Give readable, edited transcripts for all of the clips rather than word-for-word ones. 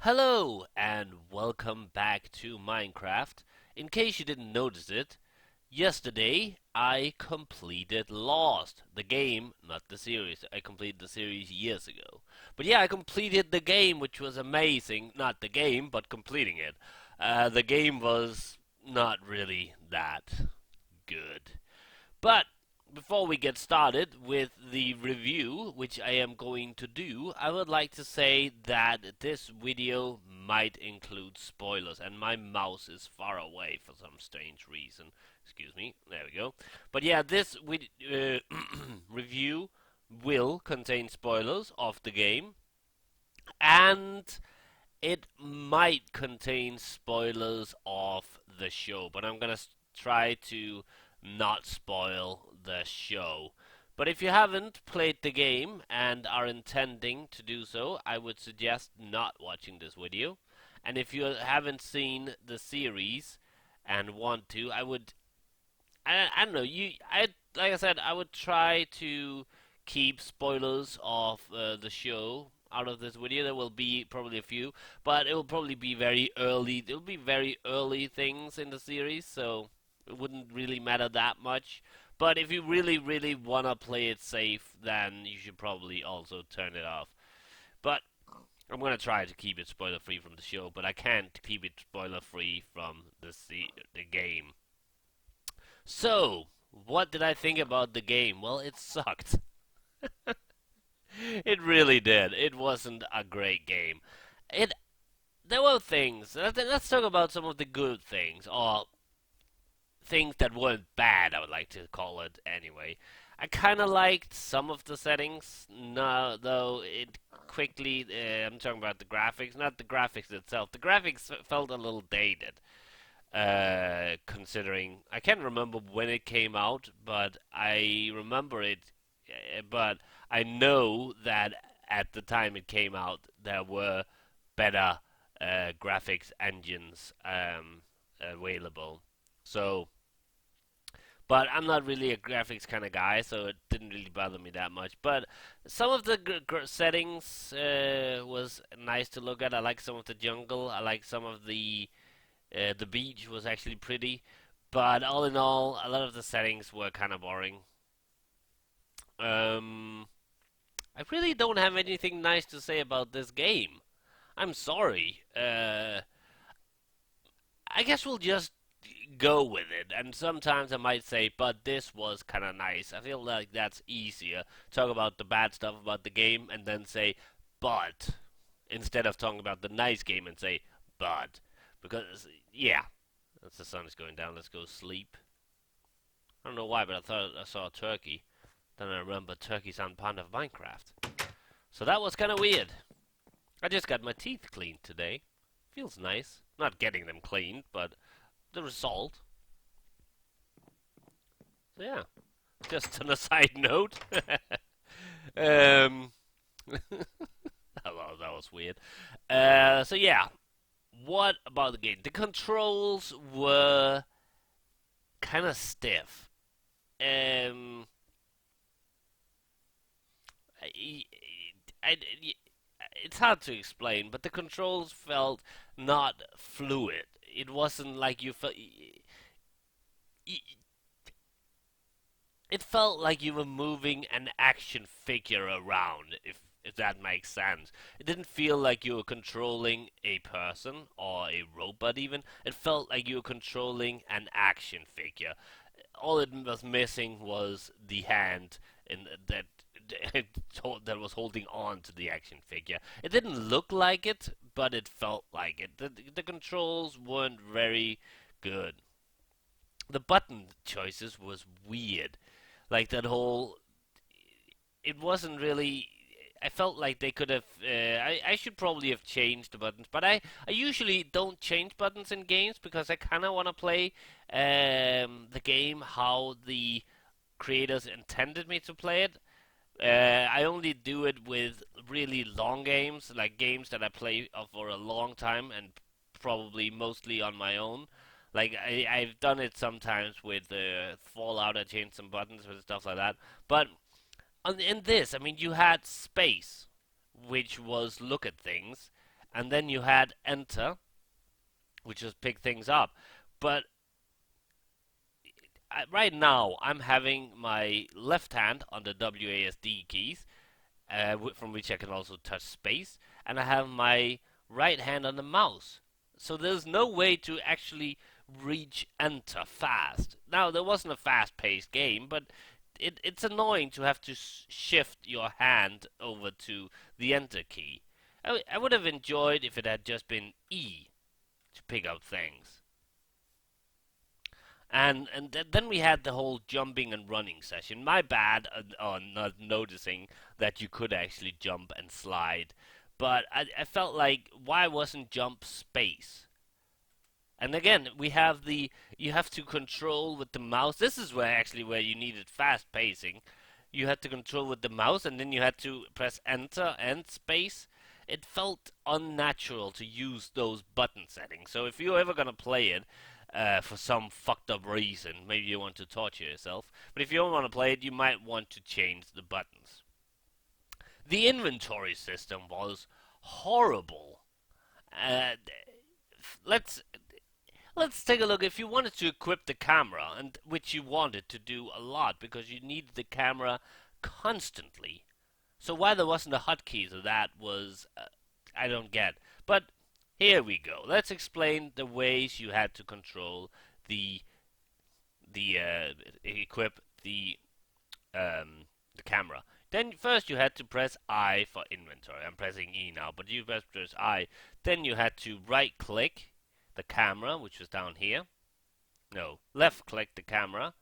Hello and welcome back to Minecraft. In case you didn't notice it, yesterday I completed Lost, the game, not the series. I completed the series years ago. But yeah, I completed the game, which was amazing. Not the game, but completing it. The game was not really that good. But before we get started with the review, which I am going to do, I would like to say that this video might include spoilers, and my mouse is far away for some strange reason. Excuse me, there we go. But yeah, this review will contain spoilers of the game, and it might contain spoilers of the show, but I'm gonna try to not spoil the show. But if you haven't played the game and are intending to do so, I would suggest not watching this video. And if you haven't seen the series and want to, I don't know, like I said, I would try to keep spoilers of the show out of this video. There will be probably a few, but it will probably be very early. There will be very early things in the series, so it wouldn't really matter that much. But if you really, really want to play it safe, then you should probably also turn it off. But I'm gonna try to keep it spoiler free from the show, but I can't keep it spoiler free from the game. So, what did I think about the game? Well, it sucked. It really did. It wasn't a great game. It There were things. Let's talk about some of the good things, or things that weren't bad. I would like to call it anyway. I kind of liked some of the settings. No, though it quickly. I'm talking about the graphics, not the graphics itself. The graphics felt a little dated. Considering I can't remember when it came out, but I remember it. But I know that at the time it came out, there were better graphics engines available. So, but I'm not really a graphics kind of guy, so it didn't really bother me that much. But some of the settings was nice to look at. I like some of the jungle. I like some of the beach was actually pretty, but all in all, a lot of the settings were kind of boring. Um, I really don't have anything nice to say about this game. I'm sorry. I guess we'll just go with it. And sometimes I might say, but this was kind of nice. I feel like that's easier. Talk about the bad stuff about the game and then say, but, instead of talking about the nice game and say, but. Because, yeah, as the sun is going down, let's go sleep. I don't know why, but I thought I saw a turkey. Then I remember turkeys aren't part of Minecraft. So that was kind of weird. I just got my teeth cleaned today. Feels nice. Not getting them cleaned, but the result. So yeah, just on a side note. um, that was weird. So yeah, what about the game? The controls were kind of stiff. Um, I, I, it's hard to explain, but the controls felt not fluid. It wasn't like you felt. It felt like you were moving an action figure around, if that makes sense. It didn't feel like you were controlling a person or a robot even. It felt like you were controlling an action figure. All it was missing was the hand in that that was holding on to the action figure. It didn't look like it, but it felt like it. The controls weren't very good. The button choices was weird. Like that whole, it wasn't really. I felt like they could have. I should probably have changed the buttons, but I usually don't change buttons in games because I kind of want to play the game how the creators intended me to play it. I only do it with really long games, like games that I play for a long time and probably mostly on my own. Like I've done it sometimes with Fallout. I changed some buttons and stuff like that. But in this, I mean, you had space, which was look at things, and then you had enter, which was pick things up. But right now, I'm having my left hand on the WASD keys, from which I can also touch space, and I have my right hand on the mouse. So there's no way to actually reach enter fast. Now, there wasn't a fast paced game, but it's annoying to have to shift your hand over to the enter key. I would have enjoyed if it had just been E to pick up things. And then we had the whole jumping and running session. My bad on not noticing that you could actually jump and slide, but I felt like why wasn't jump space? And again, we have the you have to control with the mouse. This is where you needed fast pacing. You had to control with the mouse, and then you had to press enter and space. It felt unnatural to use those button settings. So if you're ever gonna play it, for some fucked up reason, maybe you want to torture yourself. But if you don't want to play it, you might want to change the buttons. The inventory system was horrible. Uh, let's let's take a look. If you wanted to equip the camera, and which you wanted to do a lot because you needed the camera constantly. So why there wasn't a hotkey to that was I don't get. But here we go. Let's explain the ways you had to control the equip the camera. Then first you had to press I for inventory. I'm pressing E now, but you press I. Then you had to right click the camera, which was down here. No, left click the camera.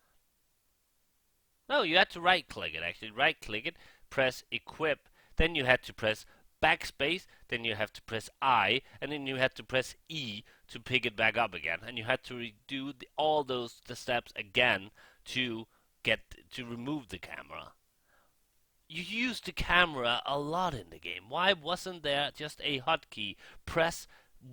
No, you had to right click it actually. Right click it, press equip. Then you had to press backspace, then you have to press I, and then you had to press E to pick it back up again. And you had to redo all those the steps again to get to remove the camera. You used the camera a lot in the game. Why wasn't there just a hotkey? Press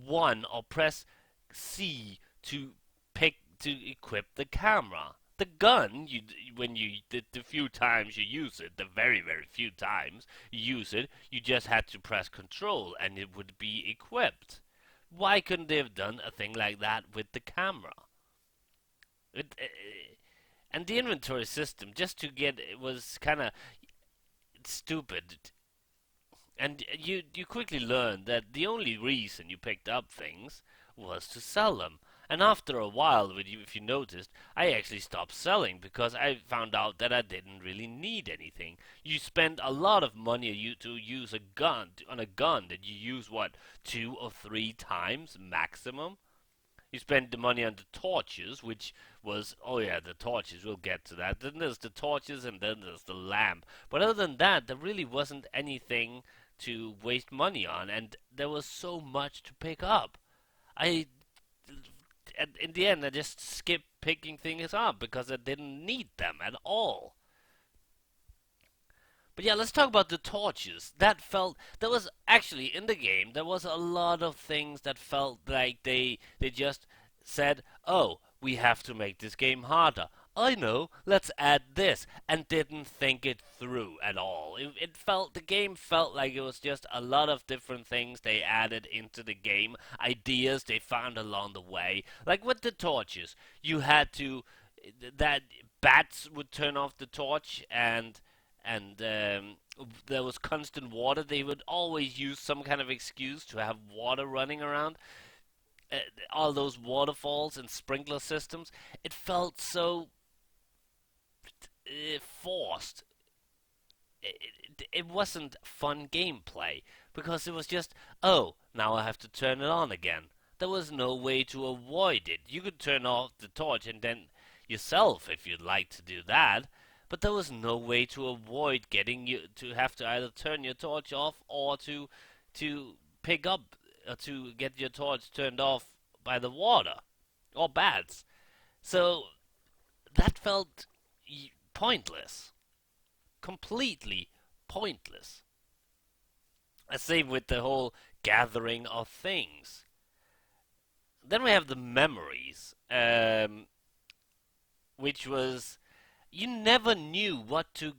1 or press C to pick to equip the camera. The gun, when you the few times you use it, the very few times you use it, you just had to press Control and it would be equipped. Why couldn't they have done a thing like that with the camera? And the inventory system, just to get it was kind of stupid. And you quickly learn that the only reason you picked up things was to sell them. And after a while, if you noticed, I actually stopped selling because I found out that I didn't really need anything. You spend a lot of money to use a gun on a gun that you use what 2 or 3 times maximum. You spend the money on the torches, which was, oh yeah, the torches, we'll get to that. Then there's the torches and then there's the lamp. But other than that, there really wasn't anything to waste money on, and there was so much to pick up. I, in the end, I just skipped picking things up because I didn't need them at all. But yeah, let's talk about the torches. There was actually in the game there was a lot of things that felt like they just said, "Oh, we have to make this game harder." I know, let's add this, and didn't think it through at all. The game felt like it was just a lot of different things they added into the game, ideas they found along the way. Like with the torches, you had to that bats would turn off the torch and there was constant water. They would always use some kind of excuse to have water running around. All those waterfalls and sprinkler systems. It felt so forced. It wasn't fun gameplay because it was just, oh, now I have to turn it on again. There was no way to avoid it. You could turn off the torch and then yourself if you'd like to do that, but there was no way to avoid getting you to have to either turn your torch off or to pick up to get your torch turned off by the water or bats. So that felt pointless, completely pointless. Same with the whole gathering of things. Then we have the memories, which was you never knew what to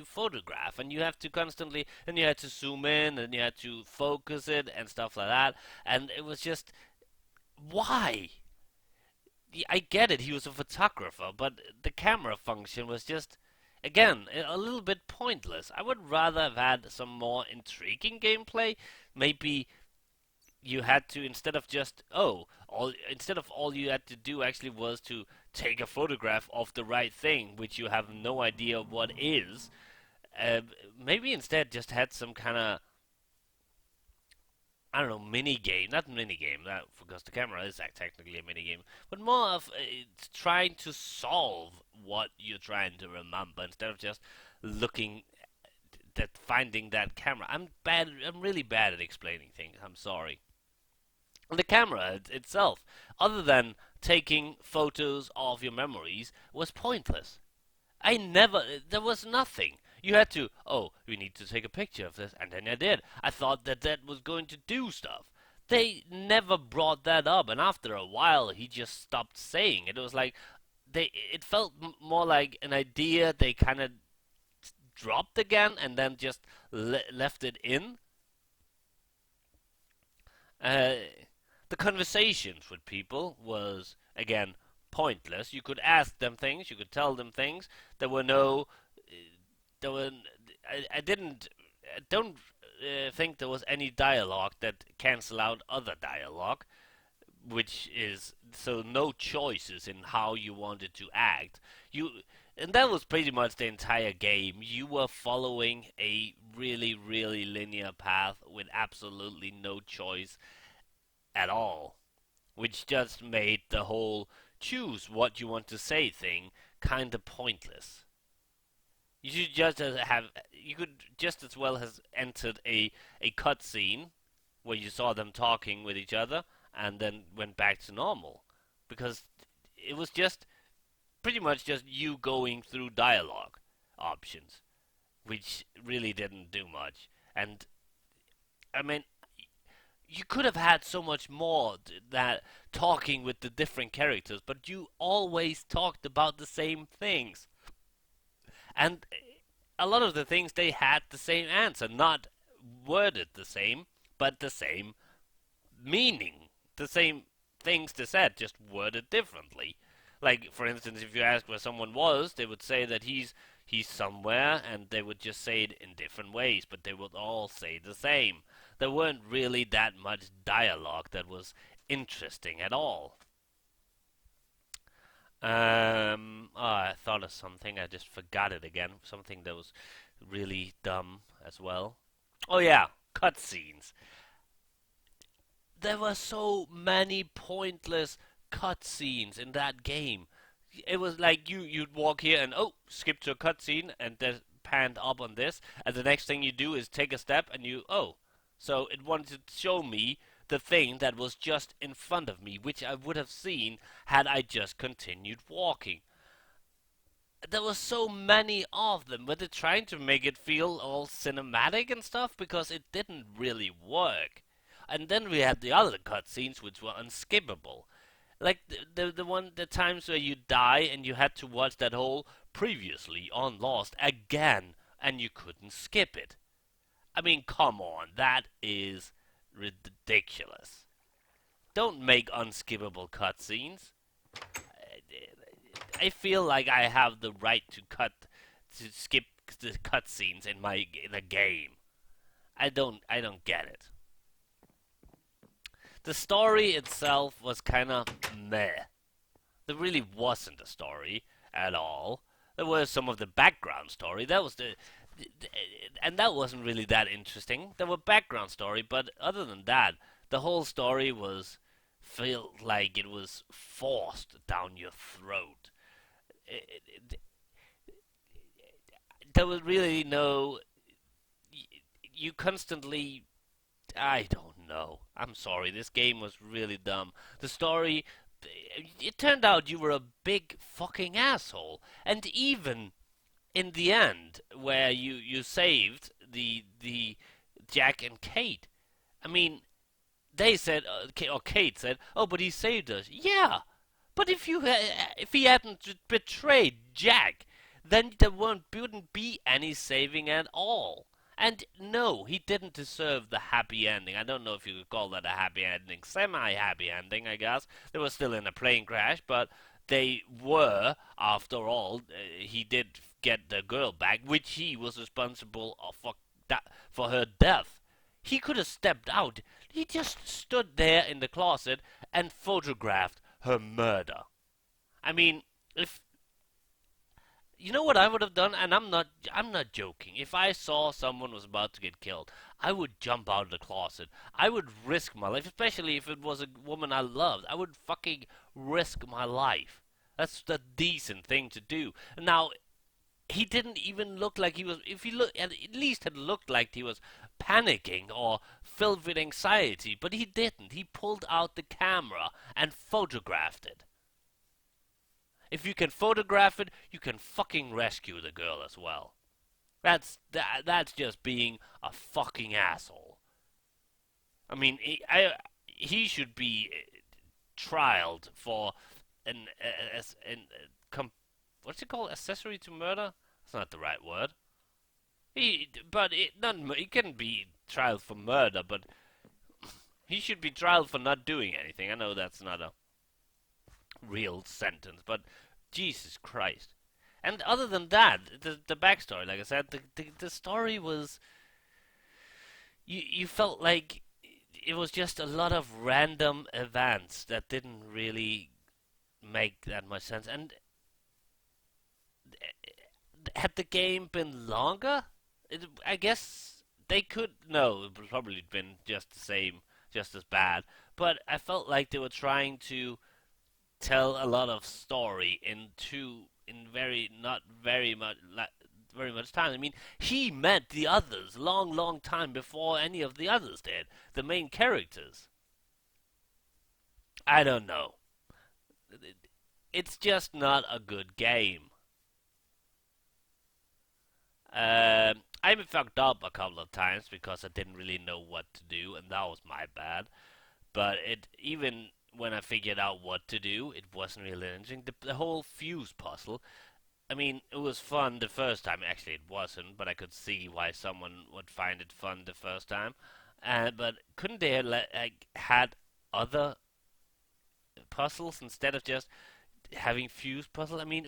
photograph, and you have to constantly, and you had to zoom in, and you had to focus it and stuff like that, and it was just why. I get it, he was a photographer, but the camera function was just, again, a little bit pointless. I would rather have had some more intriguing gameplay. Maybe you had to, instead of just, instead of all you had to do actually was to take a photograph of the right thing, which you have no idea what is. Uh, Maybe instead just had some kind of, I don't know, mini game. Not mini game, that because the camera is technically a mini game, but more of it's trying to solve what you're trying to remember instead of just looking at finding that camera. I'm bad. I'm really bad at explaining things. I'm sorry. The camera itself, other than taking photos of your memories, was pointless. I never, there was nothing. You had to, we need to take a picture of this, and then I did. I thought that that was going to do stuff. They never brought that up, and after a while, he just stopped saying it. It was like, it felt more like an idea they kind of dropped again and then just left it in. Uh, the conversations with people was, again, pointless. You could ask them things, you could tell them things. There were no, there were. I didn't. I don't think there was any dialogue that cancel out other dialogue, which is so no choices in how you wanted to act. And that was pretty much the entire game. You were following a really, really linear path with absolutely no choice at all, which just made the whole choose what you want to say thing kind of pointless. You should just have. You could just as well have entered a cutscene where you saw them talking with each other and then went back to normal, because it was just pretty much just you going through dialogue options, which really didn't do much. And I mean, you could have had so much more that talking with the different characters, but you always talked about the same things. And a lot of the things they had the same answer, not worded the same, but the same meaning. The same things they said, just worded differently. Like, for instance, if you ask where someone was, they would say that he's somewhere, and they would just say it in different ways, but they would all say the same. There weren't really that much dialogue that was interesting at all. I thought of something. I just forgot it again. Something that was really dumb as well. Oh yeah, cutscenes. There were so many pointless cutscenes in that game. It was like you'd walk here and skip to a cutscene and then panned up on this, and the next thing you do is take a step and so it wanted to show me the thing that was just in front of me, which I would have seen had I just continued walking. There were so many of them, but they're trying to make it feel all cinematic and stuff because it didn't really work. And then we had the other cutscenes which were unskippable. Like the times where you die and you had to watch that whole previously on Lost again and you couldn't skip it. I mean, come on, that is ridiculous. Don't make unskippable cutscenes. I feel like I have the right to skip the cutscenes in a game. I don't get it. The story itself was kind of meh. There really wasn't a story at all. There was some of the background story. That was and that wasn't really that interesting. There were background story, but other than that, the whole story was felt like it was forced down your throat. It, it, there was really no. You constantly. I don't know. I'm sorry. This game was really dumb. The story. It turned out you were a big fucking asshole, and even in the end, where you saved the Jack and Kate. I mean, they said, or Kate said, "Oh, but he saved us." Yeah, But if he hadn't betrayed Jack, then there wouldn't be any saving at all. And no, he didn't deserve the happy ending. I don't know if you could call that a happy ending. Semi-happy ending, I guess. They were still in a plane crash, but they were, after all, he did get the girl back, which he was responsible for her death. He could have stepped out. He just stood there in the closet and photographed her murder. I mean, if you know what I would have done, and I'm not joking. If I saw someone was about to get killed, I would jump out of the closet. I would risk my life, especially if it was a woman I loved. I would fucking risk my life. That's the decent thing to do. Now, he didn't even look like he was. If he look, at least had looked like he was panicking or filled with anxiety, but he didn't. He pulled out the camera and photographed it. If you can photograph it, you can fucking rescue the girl as well. That's just being a fucking asshole. I mean, he should be trialed for an what's it called? Accessory to murder? That's not the right word. He couldn't be trialed for murder, but he should be trialed for not doing anything. I know that's not a real sentence, but Jesus Christ. And other than that, the backstory, like I said, the story was you felt like it was just a lot of random events that didn't really make that much sense. And had the game been longer, I guess they could. No, it would probably been just the same, just as bad. But I felt like they were trying to tell a lot of story in very not very much very much time. I mean, he met the others long time before any of the others did. The main characters. I don't know. It's just not a good game. I even fucked up a couple of times because I didn't really know what to do, and that was my bad. But it even when I figured out what to do, it wasn't really interesting. The whole fuse puzzle. I mean, it was fun the first time. Actually, it wasn't, but I could see why someone would find it fun the first time. But couldn't they have had other puzzles instead of just having fuse puzzle? I mean,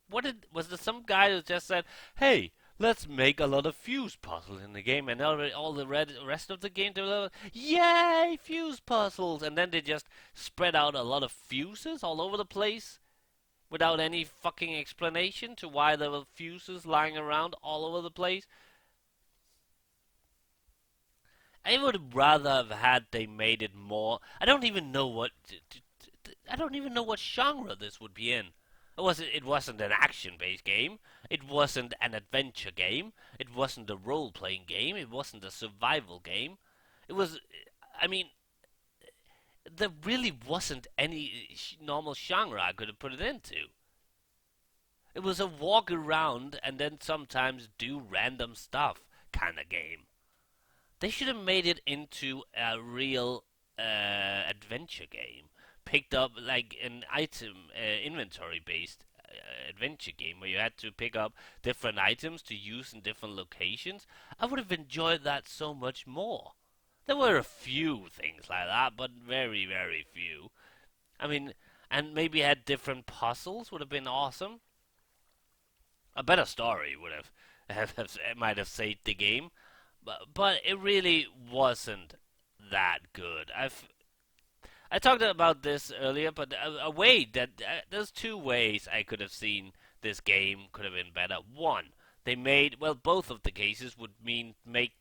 what did was there some guy who just said, "Hey, let's make a lot of fuse puzzles in the game," and all the rest of the game they were like, "Yay, fuse puzzles!" And then they just spread out a lot of fuses all over the place without any fucking explanation to why there were fuses lying around all over the place. I would rather have had they made it more. I don't even know what. I don't even know what genre this would be in. It wasn't an action-based game. It wasn't an adventure game. It wasn't a role-playing game. It wasn't a survival game. It was. I mean, there really wasn't any normal genre I could have put it into. It was a walk around and then sometimes do random stuff kind of game. They should have made it into a real adventure game. Picked up like an item inventory based adventure game where you had to pick up different items to use in different locations. I would have enjoyed that so much more. There were a few things like that, but very, very few. I mean, and maybe had different puzzles would have been awesome. A better story would might have saved the game, but it really wasn't that good. I talked about this earlier, but a way that there's two ways I could have seen this game could have been better. One, they made both of the cases would mean make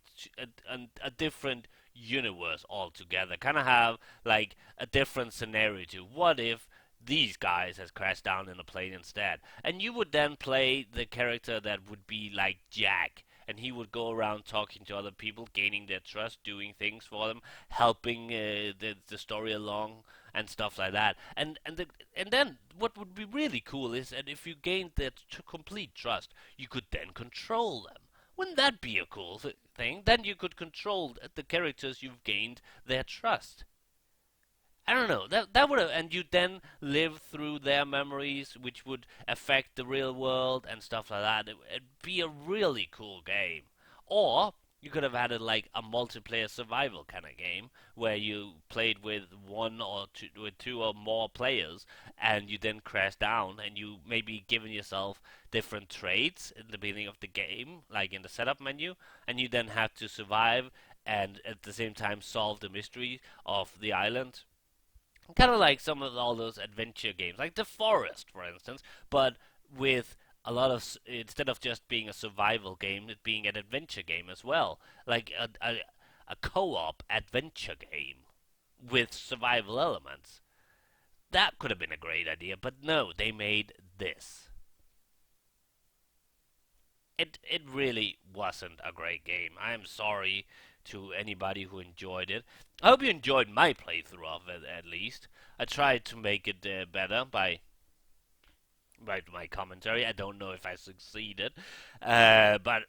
a different universe altogether. Kind of have like a different scenario to what if these guys has crashed down in a plane instead, and you would then play the character that would be like Jack, and he would go around talking to other people, gaining their trust, doing things for them, helping the story along and stuff like that. And then what would be really cool is that if you gained their complete trust, you could then control them. Wouldn't that be a cool thing? Then you could control the characters you've gained their trust. I don't know. That would have, and you then live through their memories, which would affect the real world and stuff like that. It'd be a really cool game. Or you could have had it like a multiplayer survival kind of game where you played with one or two, with two or more players, and you then crash down, and you maybe given yourself different traits in the beginning of the game, like in the setup menu, and you then have to survive and at the same time solve the mystery of the island, kind of like some of all those adventure games, like The Forest, for instance, but with a lot of instead of just being a survival game, it being an adventure game as well, like a co-op adventure game with survival elements. That could have been a great idea, but no, they made this. It really wasn't a great game. I am sorry to anybody who enjoyed it. I hope you enjoyed my playthrough of it at least. I tried to make it better by my commentary. I don't know if I succeeded, but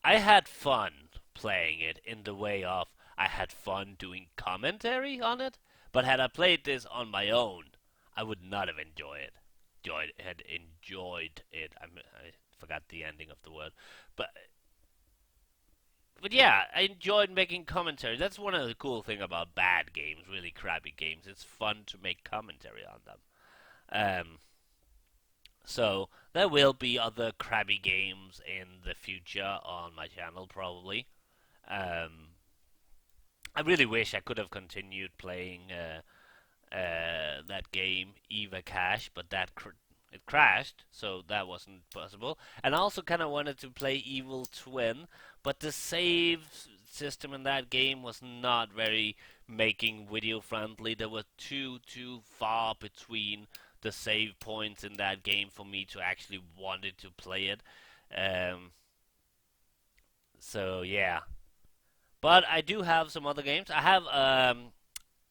I had fun playing it in the way of I had fun doing commentary on it. But had I played this on my own, I would not have enjoyed it. I forgot the ending of the word, but yeah, I enjoyed making commentary. That's one of the cool thing about bad games, really crappy games. It's fun to make commentary on them. Um, so there will be other crappy games in the future on my channel, probably. Um, I really wish I could have continued playing that game Eva Cash, but it crashed, so that wasn't possible. And I also kind of wanted to play Evil Twin, but the save system in that game was not very making video friendly. There were too far between the save points in that game for me to actually wanted to play it. Um, so yeah, but I do have some other games. I have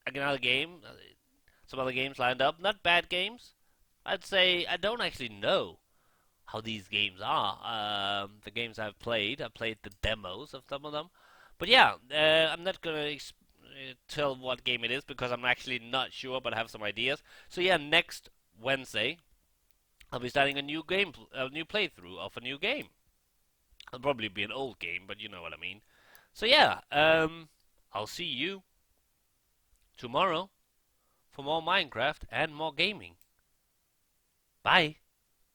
another game, some other games lined up. Not bad games. I'd say I don't actually know how these games are. The games I played the demos of some of them. But yeah, I'm not gonna tell what game it is because I'm actually not sure, but I have some ideas. So yeah, next Wednesday I'll be starting a new playthrough of a new game. It'll probably be an old game, but you know what I mean. So yeah, I'll see you tomorrow for more Minecraft and more gaming. Bye.